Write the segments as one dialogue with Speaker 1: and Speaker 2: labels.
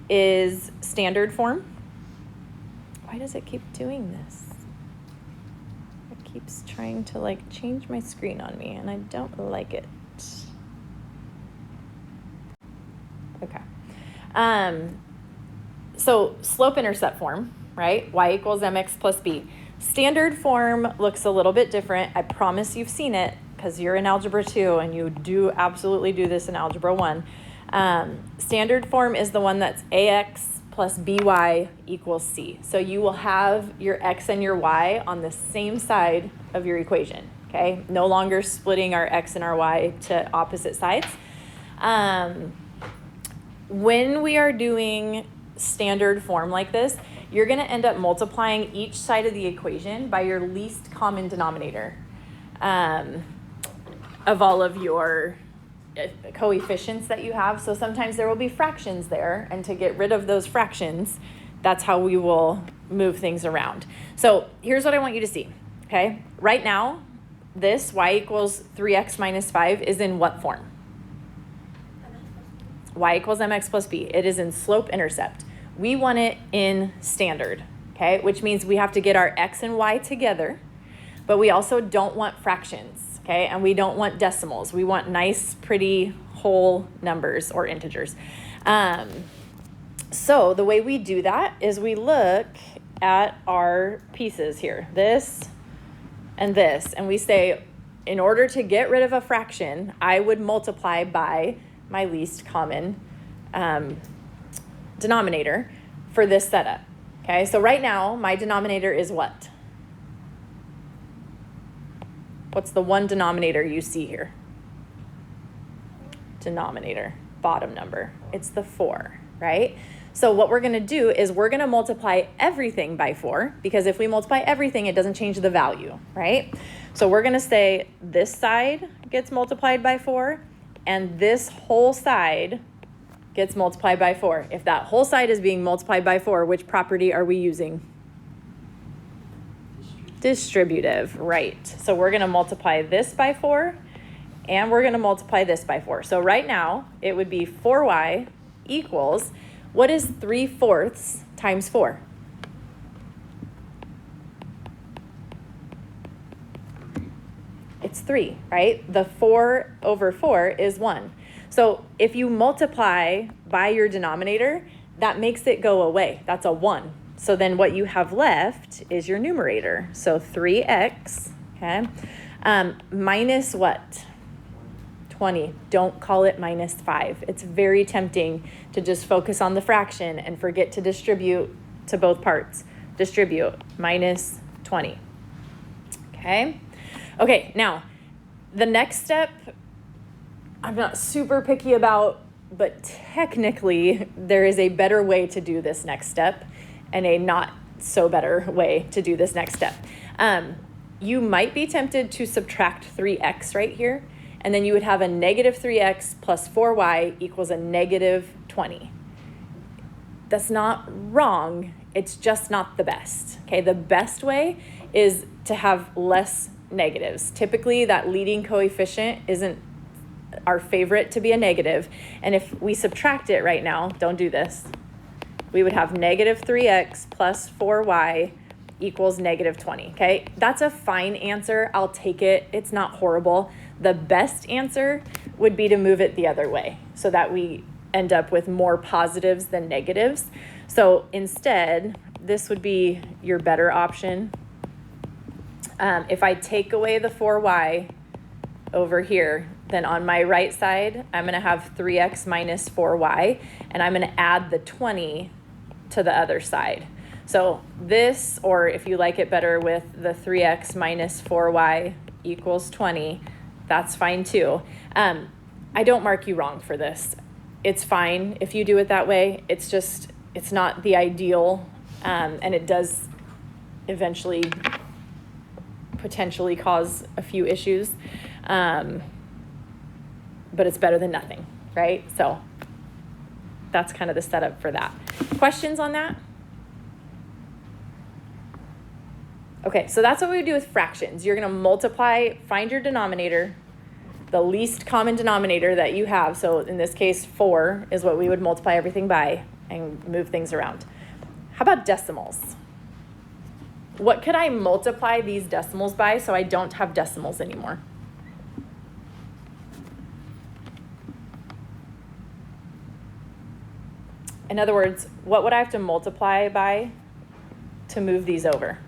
Speaker 1: is standard form. Why does it keep doing this? It keeps trying to like change my screen on me and I don't like it. Okay. So slope-intercept form, right? Y equals mx plus b. Standard form looks a little bit different. I promise you've seen it because you're in Algebra 2 and you do absolutely do this in Algebra 1. Standard form is the one that's ax plus by equals c. So you will have your x and your y on the same side of your equation, okay? No longer splitting our x and our y to opposite sides. When we are doing standard form like this, you're going to end up multiplying each side of the equation by your least common denominator of all of your coefficients that you have. So sometimes there will be fractions there, and to get rid of those fractions, that's how we will move things around. So here's what I want you to see, okay? Right now, this y equals 3x minus 5 is in what form? Y equals mx plus b. It is in slope-intercept. We want it in standard, okay? Which means we have to get our x and y together, but we also don't want fractions, okay? And we don't want decimals. We want nice, pretty, whole numbers or integers. So the way we do that is we look at our pieces here, this and this, and we say, in order to get rid of a fraction, I would multiply by my least common denominator for this setup. Okay, so right now my denominator is what? What's the one denominator you see here? Denominator, bottom number. It's the 4, right? So what we're going to do is we're going to multiply everything by 4, because if we multiply everything, it doesn't change the value, right? So we're going to say this side gets multiplied by 4, and this whole side gets multiplied by 4. If that whole side is being multiplied by 4, which property are we using? Distributive, right. So we're going to multiply this by 4, and we're going to multiply this by 4. So right now, it would be 4y equals, what is 3/4 times 4? It's 3, right? The 4 over 4 is 1. So if you multiply by your denominator, that makes it go away. That's a 1. So then what you have left is your numerator. So 3x, okay, minus what? 20. Don't call it minus 5. It's very tempting to just focus on the fraction and forget to distribute to both parts. Distribute, minus 20. Okay? Okay, now, the next step, I'm not super picky about, but technically there is a better way to do this next step and a not so better way to do this next step. You might be tempted to subtract 3x right here, and then you would have a negative 3x plus 4y equals a negative 20. That's not wrong, it's just not the best. Okay, the best way is to have less negatives. Typically, that leading coefficient isn't our favorite to be a negative, and if we subtract it right now, don't do this, we would have negative 3x plus 4y equals negative 20, okay? That's a fine answer. I'll take it. It's not horrible. The best answer would be to move it the other way so that we end up with more positives than negatives. So instead, this would be your better option. If I take away the 4y over here, then on my right side, I'm going to have 3x minus 4y, and I'm going to add the 20 to the other side. So this, or if you like it better with the 3x minus 4y equals 20, that's fine too. I don't mark you wrong for this. It's fine if you do it that way. It's just, it's not the ideal, and it does eventually potentially cause a few issues, but it's better than nothing, right? So that's kind of the setup for that. Questions on that? Okay, so that's what we would do with fractions. You're going to multiply, find your denominator, the least common denominator that you have. So in this case, 4 is what we would multiply everything by. and move things around. How about decimals? What could I multiply these decimals by so I don't have decimals anymore? In other words, what would I have to multiply by to move these over?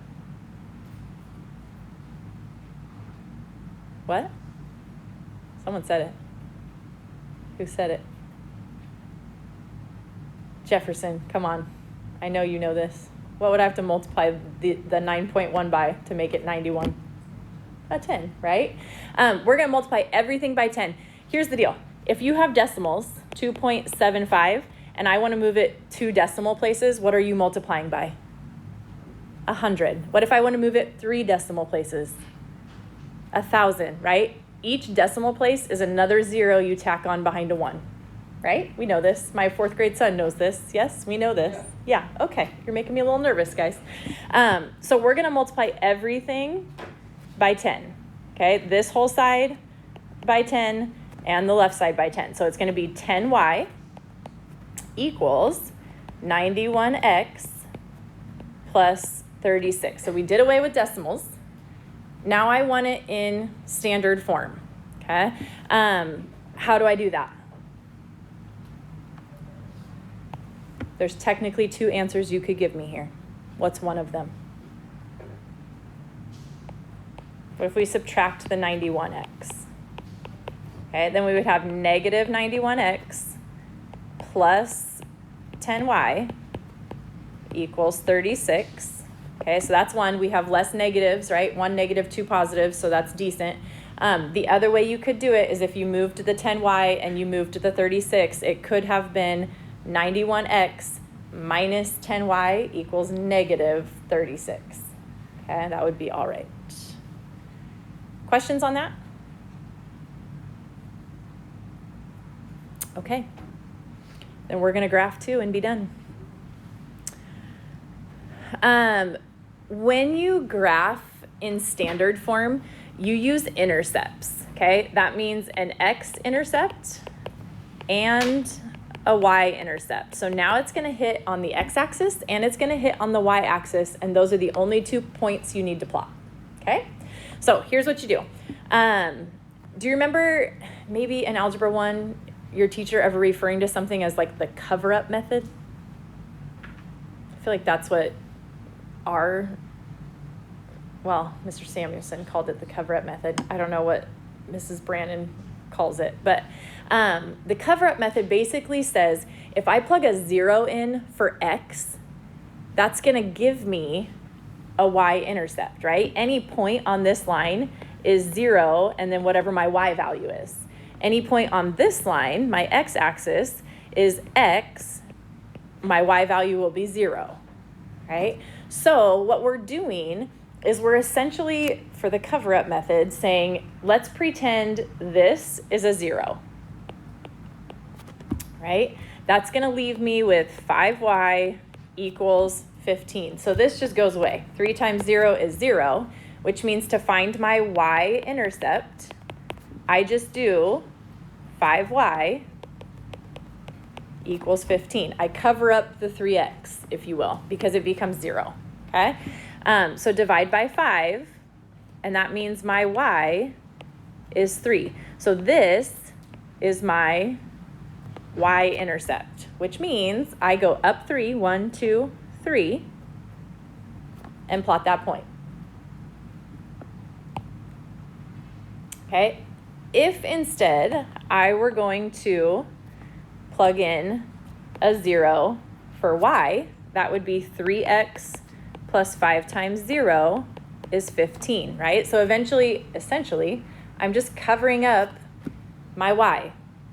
Speaker 1: What? Someone said it. Who said it? Jefferson, come on. I know you know this. What would I have to multiply the 9.1 by to make it 91? A 10, right? We're going to multiply everything by 10. Here's the deal. If you have decimals, 2.75, and I want to move it 2 decimal places, what are you multiplying by? 100. What if I want to move it 3 decimal places? 1,000, right? Each decimal place is another 0 you tack on behind a 1, right? We know this. My 4th grade son knows this. Yes, we know this. Yeah, okay. You're making me a little nervous, guys. So we're going to multiply everything by 10, okay? This whole side by 10 and the left side by 10. So it's going to be 10y equals 91x plus 36. So we did away with decimals. Now I want it in standard form, okay? How do I do that? There's technically 2 answers you could give me here. What's one of them? What if we subtract the 91x? Okay, then we would have negative 91x plus 10y equals 36. Okay, so that's 1. We have less negatives, right? 1 negative, 2 positives, so that's decent. The other way you could do it is if you moved the 10y and you moved the 36, it could have been 91x minus 10y equals negative 36. Okay, that would be all right. Questions on that? Okay, then we're going to graph 2 and be done. When you graph in standard form, you use intercepts, okay? That means an x-intercept and a y-intercept. So now it's going to hit on the x-axis and it's going to hit on the y-axis, and those are the only 2 points you need to plot, okay? So here's what you do. Do you remember maybe in Algebra 1, your teacher ever referring to something as like the cover-up method? I feel like that's what Mr. Samuelson called it the cover-up method. I don't know what Mrs. Brannon calls it, but the cover-up method basically says if I plug a 0 in for x, that's going to give me a y-intercept, right? Any point on this line is 0, and then whatever my y value is. Any point on this line, my x-axis, is x, my y value will be 0, right? So what we're doing is we're essentially, for the cover-up method, saying, let's pretend this is a 0, right? That's going to leave me with 5y equals 15. So this just goes away. 3 times 0 is 0, which means to find my y-intercept, I just do 5y equals 15. I cover up the 3x, if you will, because it becomes 0, okay? So divide by 5, and that means my y is 3. So this is my y-intercept, which means I go up 3, 1, 2, 3, and plot that point. Okay, if instead I were going to plug in a 0 for y, that would be 3x plus 5 times 0 is 15, right? So essentially, I'm just covering up my y,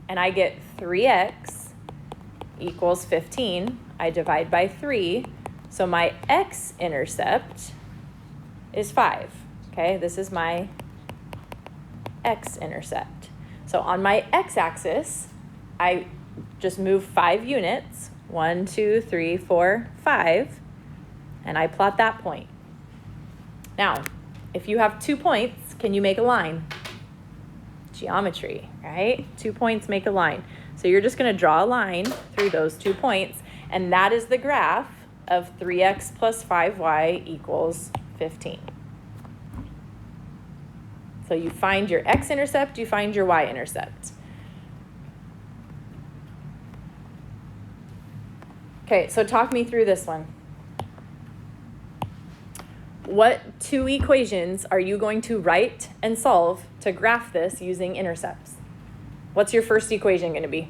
Speaker 1: and I get 3x equals 15. I divide by 3, so my x-intercept is 5, okay? This is my x-intercept. So on my x-axis, I just move 5 units, 1, 2, 3, 4, 5, and I plot that point. Now, if you have 2 points, can you make a line? Geometry, right? 2 points make a line. So you're just going to draw a line through those 2 points, And that is the graph of 3x plus 5y equals 15. So you find your x-intercept, you find your y-intercept. Okay, so talk me through this one. What two equations are you going to write and solve to graph this using intercepts? What's your first equation going to be?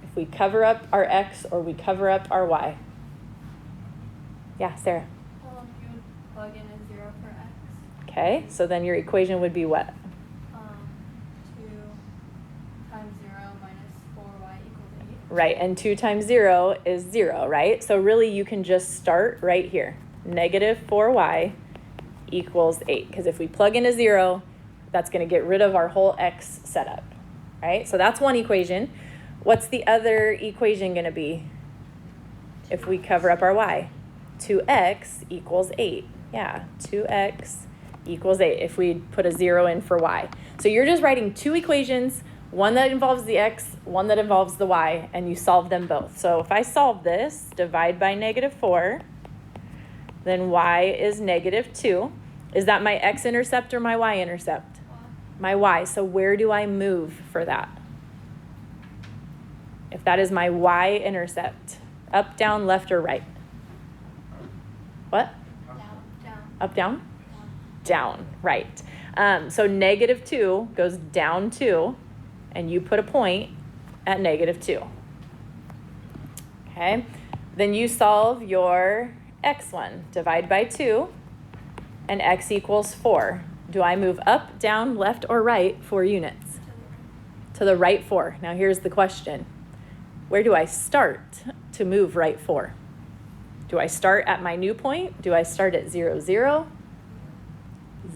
Speaker 1: If we cover up our x or we cover up our y. Yeah, Sarah.
Speaker 2: You would plug in a 0 for x.
Speaker 1: Okay, so then your equation would be what?
Speaker 2: 2 times 0 minus 4y equals 8.
Speaker 1: Right, and 2 times 0 is 0, right? So really you can just start right here. Negative 4y equals 8. Because if we plug in a 0, that's going to get rid of our whole x setup, right? So that's one equation. What's the other equation going to be if we cover up our y? 2x equals 8. Yeah, 2x equals 8 if we put a 0 in for y. So you're just writing two equations, one that involves the x, one that involves the y, and you solve them both. So if I solve this, divide by negative 4, then y is negative 2. Is that my x-intercept or my y-intercept? My y. So where do I move for that? If that is my y-intercept, up, down, left, or right? What?
Speaker 2: Down.
Speaker 1: Up, down? Down, right. So negative 2 goes down 2, and you put a point at negative 2. Okay, then you solve your x1. Divide by 2, and x equals 4. Do I move up, down, left, or right 4 units? To the right 4. Now here's the question. Where do I start to move right 4? Do I start at my new point? Do I start at 0, 0?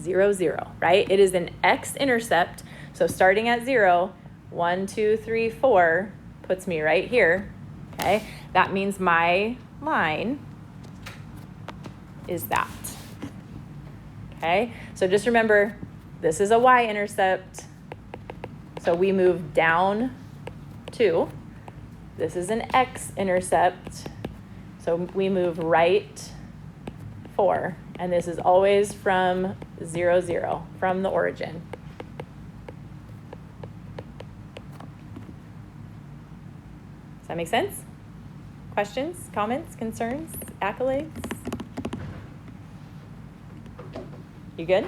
Speaker 1: 0, 0, right? It is an x-intercept. So starting at 0, 1, 2, 3, 4 puts me right here. Okay, that means my line is that. Okay, so just remember, this is a y-intercept. So we move down 2. This is an x-intercept. So we move right 4. And this is always from 0, 0, from the origin. Does that make sense? Questions, comments, concerns, accolades? You good?